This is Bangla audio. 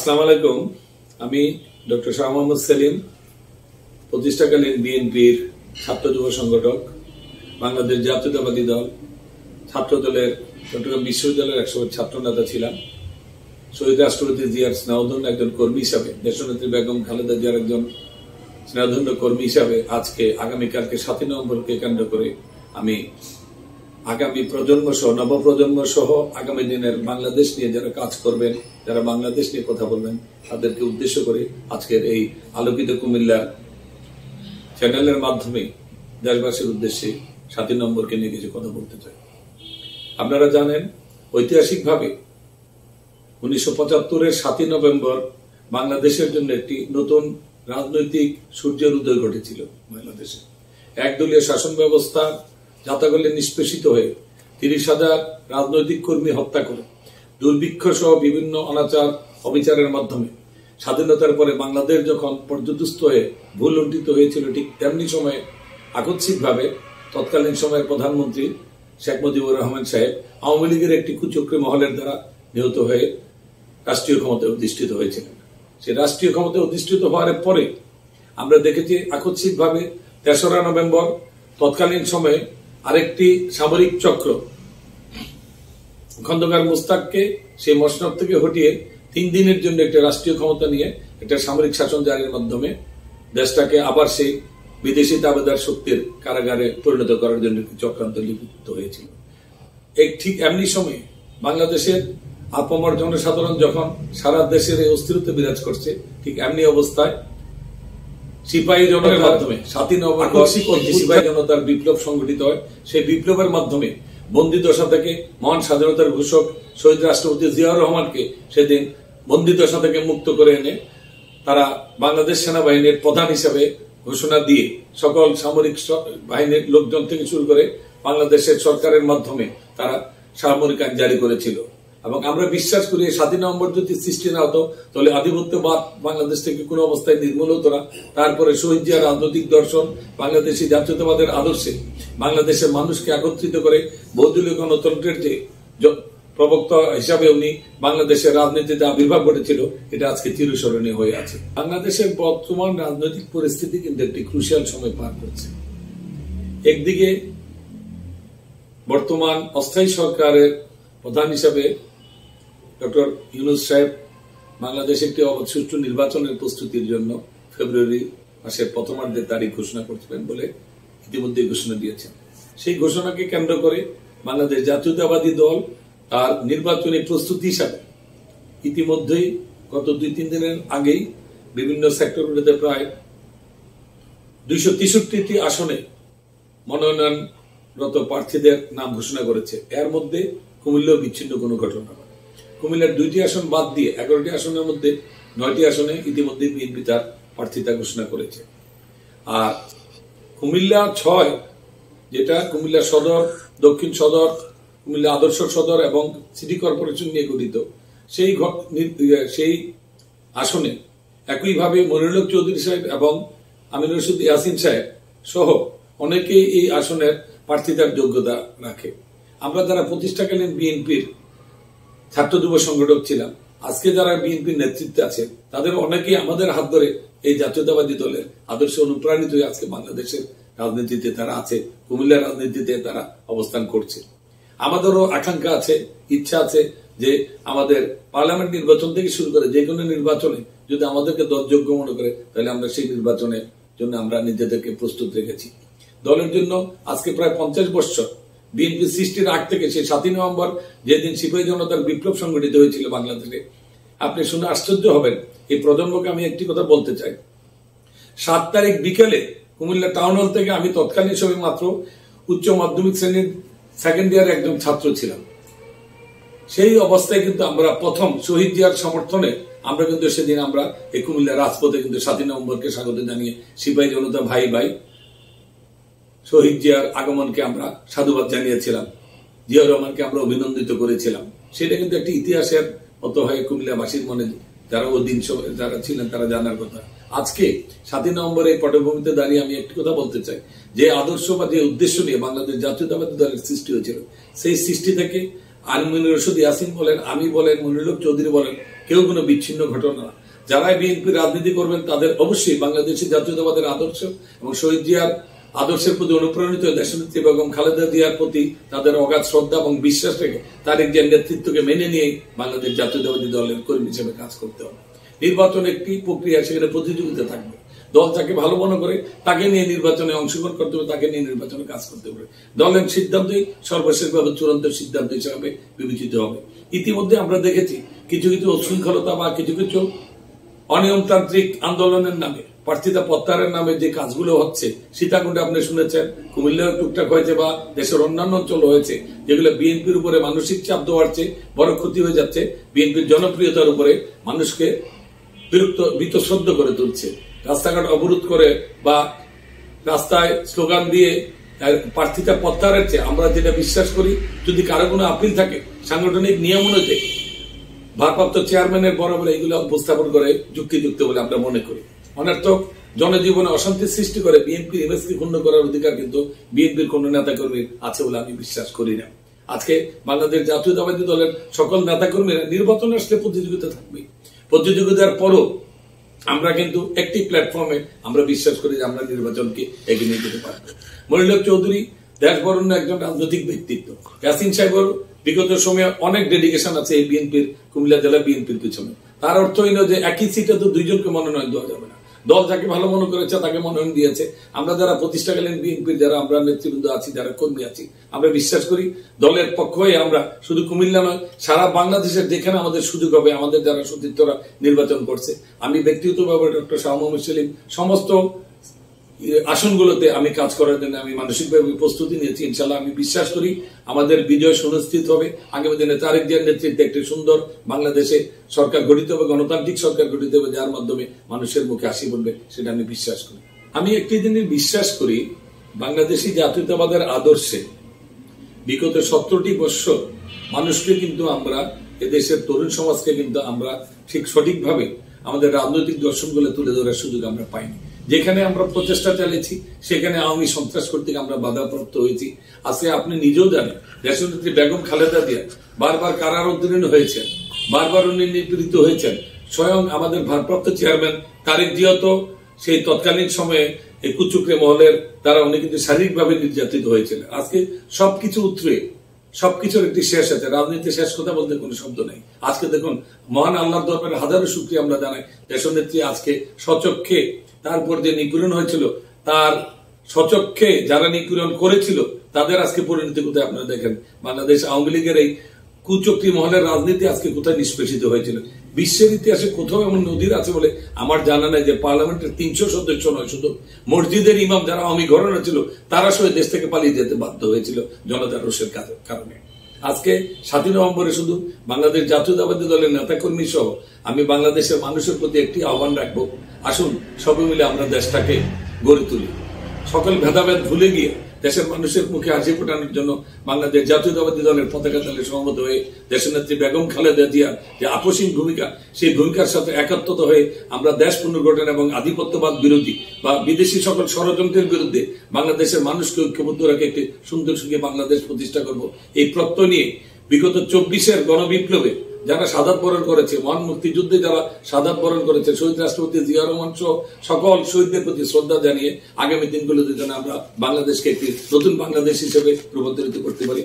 আসসালামু আলাইকুম। আমি ডক্টর শাহ মোহাম্মদ সেলিম, প্রতিষ্ঠাকালীন বিএনপির ছাত্র যুব সংগঠক, বাংলাদেশ জাতীয়তাবাদী দল ছাত্র দলের চট্টগ্রাম বিশ্ববিদ্যালয়ের 100 ছাত্র নেতা ছিলাম। শহীদ রাষ্ট্রপতি জিয়ার স্নেহধন্য একজন কর্মী হিসাবে, দেশনেত্রী বেগম খালেদা জিয়ার একজন স্নেহধন্য কর্মী হিসাবে আজকে আগামীকালকে 7 নভেম্বরকে কেন্দ্র করে আমি আগামী প্রজন্ম সহ নবপ্রজন্ম সহ আগামী দিনের বাংলাদেশ নিয়ে যারা কাজ করবেন, যারা বাংলাদেশ নিয়ে কথা বলবেন, তাদেরকে উদ্দেশ্য করে আজকের এই আলোকিত কুমিল্লা চ্যানেলের মাধ্যমে দেশবাসীর উদ্দেশ্যে 7 নম্বরকে নিয়ে কিছু কথা বলতে চাই। আপনারা জানেন, ঐতিহাসিকভাবে 1975-এর 7 নভেম্বর বাংলাদেশের জন্য একটি নতুন রাজনৈতিক সূর্যের উদয় ঘটেছিল। বাংলাদেশে একদলীয় শাসন ব্যবস্থা জাতাগলে নিষ্পেষিত হয়ে 30,000 রাজনৈতিক কর্মী হত্যা করে দুর্ভিক্ষ সহ বিভিন্ন অনাচার অবিচারের মাধ্যমে স্বাধীনতার পরে বাংলাদেশ যখন পর্যদুস্ত হয়ে ভুল লুণ্ঠিত হয়েছিল, ঠিক তেমনি সময়ে আকস্মিকভাবে তৎকালীন সময়ের প্রধানমন্ত্রী শেখ মুজিবুর রহমান সাহেব আওয়ামী লীগের একটি কুচক্রী মহলের দ্বারা নিহত হয়ে রাষ্ট্রীয় ক্ষমতায় অধিষ্ঠিত হয়েছিলেন। সে রাষ্ট্রীয় ক্ষমতায় অধিষ্ঠিত হওয়ার পরে আমরা দেখেছি আকস্মিকভাবে 3রা নভেম্বর তৎকালীন সময়ে আরেকটি সামরিক চক্র খন্দকার মুস্তাককে সেই মসনদ থেকে হটিয়ে 3 দিনের জন্য একটা রাষ্ট্রীয় ক্ষমতা নিয়ে একটা সামরিক শাসন জারির মাধ্যমে দেশটাকে আবার সেই বিদেশি দাবেদার শক্তির কারাগারে পরিণত করার জন্য চক্রান্ত লিপ্ত হয়েছিল। ঠিক এমনি সময়ে বাংলাদেশের আপামর জনসাধারণ যখন সারা দেশের এই অস্থিরতা বিরাজ করছে, ঠিক এমনি অবস্থায় সিপাহী জনতার মাধ্যমে 7 নভেম্বর সিপাহী জনতার বিপ্লব সংগঠিত হয়। সেই বিপ্লবের মাধ্যমে বন্দী দশা থেকে মহান স্বাধীনতার ঘোষক শহীদ রাষ্ট্রপতি জিয়াউর রহমানকে সেদিন বন্দী দশা থেকে মুক্ত করে এনে তারা বাংলাদেশ সেনাবাহিনীর প্রধান হিসেবে ঘোষণা দিয়ে সকল সামরিক বাহিনীর লোকজন থেকে শুরু করে বাংলাদেশের সরকারের মাধ্যমে তারা সামরিক আইন জারি করেছিল। এবং আমরা বিশ্বাস করি 7 নভেম্বর যদি সৃষ্টি না হতো তাহলে আধিপত্যবাদ বাংলাদেশ থেকে কোনো অবস্থায় নির্মূল হতো না। তারপরে শহীদ জিয়ার রাজনৈতিক দর্শন, বাংলাদেশি জাতীয়তাবাদের আদর্শে বাংলাদেশের মানুষকে একত্রিত করে বহুদলীয় গণতন্ত্রের যে প্রবক্তা হিসাবে উনি বাংলাদেশের রাজনীতিতে আবির্ভাব ঘটেছিল, এটা আজকে চিরস্মরণীয় হয়ে আছে। বাংলাদেশের বর্তমান রাজনৈতিক পরিস্থিতি কিন্তু একটি ক্রুশিয়াল সময় পার করছে। একদিকে বর্তমান অস্থায়ী সরকারের প্রধান হিসাবে ডক্টর ইউনূস সাহেব বাংলাদেশে একটি অবাধ সুষ্ঠু নির্বাচনের প্রস্তুতির জন্য ফেব্রুয়ারি মাসের প্রথমার্ধের তারিখ ঘোষণা করবেন বলে ইতিমধ্যে ঘোষণা দিয়েছেন। সেই ঘোষণাকে কেন্দ্র করে বাংলাদেশ জাতীয়তাবাদী দল তার নির্বাচনী প্রস্তুতি হিসাবে ইতিমধ্যেই গত 2-3 দিনের আগেই বিভিন্ন সেক্টরগুলিতে প্রায় 263টি আসনে মনোনয়নরত প্রার্থীদের নাম ঘোষণা করেছে। এর মধ্যে কুমিল্লাও বিচ্ছিন্ন কোনো ঘটনা নয়। কুমিল্লার 2টি আসন বাদ দিয়ে 11টি আসনের মধ্যে 9টি আসনে ইতিমধ্যে বিএনপি তার প্রার্থিতা ঘোষণা করেছে। আর কুমিল্লা 6, যেটা কুমিল্লা সদর, দক্ষিণ সদর, কুমিল্লা আদর্শ সদর এবং সিটি কর্পোরেশন নিয়ে গঠিত, সেই আসনে একইভাবে মনিরুল হক চৌধুরী সাহেব এবং আমিনুর রশিদ ইয়াসিন সাহেব সহ অনেকেই এই আসনের প্রার্থিতার যোগ্যতা রাখে। আমরা যারা প্রতিষ্ঠাকালীন বিএনপির ছাত্র যুব সংগঠক ছিলাম, আজকে যারা বিএনপির নেতৃত্বে আছে, তাদের অনেকেই আমাদের হাত ধরে এই জাতীয়তাবাদী দলের আদর্শে অনুপ্রাণিত হয়ে আজকে বাংলাদেশের রাজনীতিতে তারা আছে, কুমিল্লার রাজনীতিতে তারা অবস্থান করছে। আমাদেরও আকাঙ্ক্ষা আছে, ইচ্ছা আছে যে আমাদের পার্লামেন্ট নির্বাচন থেকে শুরু করে যে কোনো নির্বাচনে যদি আমাদেরকে দলযোগ্য মনে করে, তাহলে আমরা সেই নির্বাচনের জন্য আমরা নিজেদেরকে প্রস্তুত রেখেছি। দলের জন্য আজকে প্রায় 50 বছর বিএনপি সৃষ্টির আগ থেকে সেই 7 নভেম্বর যেদিন সিপাহী জনতার বিপ্লব সংগঠিত হয়েছিল বাংলাদেশে, আপনি শুনে আশ্চর্য হবেন। এই প্রজন্মকে আমি একটি কথা বলতে চাই, 7 তারিখ বিকেলে কুমিল্লা টাউন হল থেকে আমি তৎকালীন সময় মাত্র উচ্চ মাধ্যমিক শ্রেণীর 2nd ইয়ার একজন ছাত্র ছিলাম। সেই অবস্থায় কিন্তু আমরা প্রথম শহীদ জিয়ার সমর্থনে আমরা কিন্তু সেদিন আমরা এই কুমিল্লা রাজপথে কিন্তু 7 নভেম্বরকে স্বাগত জানিয়ে সিপাহী জনতা ভাই ভাই শহীদ জিয়ার আগমনকে আমরা সাধুবাদ জানিয়েছিলাম, জিয়াউর রহমানকে আমরা অভিনন্দিত করেছিলাম। সেটা কিন্তু একটি ইতিহাসের মতো হয়ে কুমিল্লাবাসীর মনে যারা ওই দিন যারা ছিলেন তারা জানার কথা। আজকে 7 নভেম্বর এই পটভূমিতে দাঁড়িয়ে আমি একটি কথা বলতে চাই, যে আদর্শ বা যে উদ্দেশ্য নিয়ে বাংলাদেশ জাতীয়তাবাদী দলের সৃষ্টি হয়েছিল, সেই সৃষ্টি থেকে আমিনুর রশিদ ইয়াসিন বলেন, আমি বলেন, মনিরুল হক চৌধুরী বলেন, কেউ কোনো বিচ্ছিন্ন ঘটনা না। যারা বিএনপি রাজনীতি করবেন তাদের অবশ্যই বাংলাদেশি জাতীয়তাবাদের আদর্শ এবং শহীদ জিয়ার আদর্শের প্রতি অনুপ্রাণিত দেশনেত্রী বেগম খালেদা জিয়ার প্রতি তাদের অগাধ শ্রদ্ধা এবং বিশ্বাস রেখে তারেক জিয়ার নেতৃত্বকে মেনে নিয়ে বাংলাদেশ জাতীয়তাবাদী দলের কর্মী হিসেবে কাজ করতে হবে। নির্বাচন একটি প্রক্রিয়া, সেখানে প্রতিযোগিতা থাকবে। দল যাকে ভালো মনে করে তাকে নিয়ে নির্বাচনে অংশগ্রহণ করতে হবে, তাকে নিয়ে নির্বাচনে কাজ করতে হবে। দলের সিদ্ধান্তই সর্বশেষভাবে চূড়ান্ত সিদ্ধান্ত হিসাবে বিবেচিত হবে। ইতিমধ্যে আমরা দেখেছি কিছু কিছু উচ্ছৃঙ্খলতা বা কিছু কিছু অনিয়মতান্ত্রিক আন্দোলনের নামে, প্রার্থিতা প্রত্যাহারের নামে যে কাজগুলো হচ্ছে, সীতাকুণ্ডে আপনি শুনেছেন, কুমিল্লার টুকটাক হয়েছে বা দেশের অন্যান্য অঞ্চল হয়েছে, যেগুলো বিএনপির উপরে মানসিক চাপ দেওয়ার চেয়ে বড় ক্ষতি হয়ে যাচ্ছে, বিএনপির জনপ্রিয়তার উপরে মানুষকে বীতশ্রদ্ধ করে তুলছে। রাস্তাঘাট অবরোধ করে বা রাস্তায় স্লোগান দিয়ে প্রার্থিতা প্রত্যাহারের চেয়ে আমরা যেটা বিশ্বাস করি, যদি কারো কোনো আপিল থাকে সাংগঠনিক নিয়ম অনুযায়ী ভারপ্রাপ্ত চেয়ারম্যানের বরাবর এইগুলো উপস্থাপন করে যুক্তিযুক্ত বলে আমরা মনে করি। অনর্থক জনজীবনে অশান্তি সৃষ্টি করে বিএনপির ইমেজকে ক্ষুণ্ণ করার অধিকার কিন্তু বিএনপির কোন নেতাকর্মীর আছে বলে আমি বিশ্বাস করি না। আজকে বাংলাদেশ জাতীয়তাবাদী দলের সকল নেতাকর্মীরা নির্বাচন আসলে প্রতিযোগিতা থাকবে। প্রতিযোগিতার পরও আমরা কিন্তু একটি প্ল্যাটফর্মে আমরা বিশ্বাস করি যে আমরা নির্বাচনকে এগিয়ে নিয়ে যেতে পারবো। মনিরুল চৌধুরী দেশবরণ্য একজন রাজনৈতিক ব্যক্তিত্ব। ইয়াসিন সাহেবের বিগত সময়ে অনেক ডেডিকেশন আছে এই বিএনপির, কুমিল্লা জেলা বিএনপির পিছনে। তার অর্থ হইল যে একই সিটে তো দুইজনকে মনোনয়ন দেওয়া যাবে না। দল যাকে ভালো মনে করেছে তাকে মনোনয়ন দিয়েছে। আমরা যারা প্রতিষ্ঠাকালীন বিএনপির যারা আমরা নেতৃবৃন্দ আছি, যারা কর্মী আছি, আমরা বিশ্বাস করি দলের পক্ষ হয়ে আমরা শুধু কুমিল্লা নয়, সারা বাংলাদেশের যেখানে আমাদের সুযোগ হবে, আমাদের যারা সতীর্থরা নির্বাচন করছে, আমি ব্যক্তিগতভাবে ডক্টর শাহ মোহাম্মদ সেলিম সমস্ত আসনগুলোতে আমি কাজ করার জন্য আমি মানসিকভাবে প্রস্তুতি নিয়েছি। ইনশাল্লাহ আমি বিশ্বাস করি আমাদের বিজয় সুনিশ্চিত হবে। আগামী দিনে তারেক জিয়ার নেতৃত্বে একটি সুন্দর বাংলাদেশে সরকার গঠিত হবে, গণতান্ত্রিক সরকার গঠিত হবে, যার মাধ্যমে মানুষের মুখে হাসি বলবে, সেটা আমি বিশ্বাস করি। আমি একটি জিনিস বিশ্বাস করি, বাংলাদেশি জাতীয়তাবাদের আদর্শে বিগত 17টি বৎসর মানুষকে কিন্তু আমরা, এদেশের তরুণ সমাজকে কিন্তু আমরা ঠিক সঠিকভাবে আমাদের রাজনৈতিক দর্শনগুলো তুলে ধরার সুযোগ আমরা পাইনি। যেখানে আমরা প্রচেষ্টা চালিয়েছি সেখানে আওয়ামী সন্ত্রাস কর্তৃক আমরা বাধাপ্রাপ্ত হয়েছি। আজকে আপনি নিজেও জানেন, দেশনেত্রী বেগম খালেদা জিয়া বারবার কারারুদ্ধ হয়েছেন, বারবার উনি নিপীড়িত হয়েছেন। স্বয়ং আমাদের ভারপ্রাপ্ত চেয়ারম্যান তারেক জিয়া তো সেই তৎকালীন সময়ে এই কুচক্রী মহলের দ্বারা উনি কিন্তু শারীরিকভাবে নির্যাতিত হয়েছিলেন। আজকে সবকিছু উতরে সবকিছুর একটি শেষ আছে। রাজনীতি শেষ কথা বলতে কোনো শব্দ নেই। আজকে দেখুন, মহান আল্লাহর দরবারে হাজারো শুকরিয়া আমরা জানাই, দেশনেত্রী আজকে স্বচক্ষে তারপর যে নিপীড়ন হয়েছিল, তার স্বচক্ষে যারা নিপীড়ন করেছিল তাদের আজকে পরিণতি কোথায় আপনারা দেখেন। বাংলাদেশ আওয়ামী লীগের এই কুচক্রী মহলের রাজনীতি আজকে কোথায় নিষ্পেষিত হয়েছিল। বিশ্বের ইতিহাসে কোথাও এমন নদীর আছে বলে আমার জানা নাই যে পার্লামেন্টের 300 সদস্য নয়, শুধু মসজিদের ইমাম যারা আওয়ামী ঘরানা ছিল তারা সহ দেশ থেকে পালিয়ে যেতে বাধ্য হয়েছিল জনতার রোষের কারণে। আজকে 7 নভেম্বরে শুধু বাংলাদেশ জাতীয়তাবাদী দলের নেতাকর্মী সহ আমি বাংলাদেশের মানুষের প্রতি একটি আহ্বান রাখবো, আসুন সবাই মিলে আমরা দেশটাকে গড়ে তুলি। সকল ভেদাভেদ ভুলে গিয়ে দেশের মানুষের মুখে হাসি ফোটানোর জন্য বাংলাদেশ জাতীয়তাবাদী দলের পতাকা তলে সমবেত হয়ে দেশনেত্রী বেগম খালেদা জিয়ার যে আপসীম ভূমিকা, সেই ভূমিকার সাথে একাত্মত হয়ে আমরা দেশ পুনর্গঠন এবং আধিপত্যবাদ বিরোধী বা বিদেশি সকল ষড়যন্ত্রের বিরুদ্ধে বাংলাদেশের মানুষকে ঐক্যবদ্ধ রেখে একটি সুন্দর সুখী বাংলাদেশ প্রতিষ্ঠা করব। এই প্রত্যয় নিয়ে বিগত 24-এর গণবিপ্লবে যারা শাহাদাত বরণ করেছে, মহান মুক্তিযুদ্ধে যারা শাহাদাত বরণ করেছে, শহীদ রাষ্ট্রপতি জিয়া রহমান সহ সকল শহীদদের প্রতি শ্রদ্ধা জানিয়ে আগামী দিনগুলোতে যেন আমরা বাংলাদেশকে একটি নতুন বাংলাদেশ হিসেবে রূপান্তরিত করতে পারি।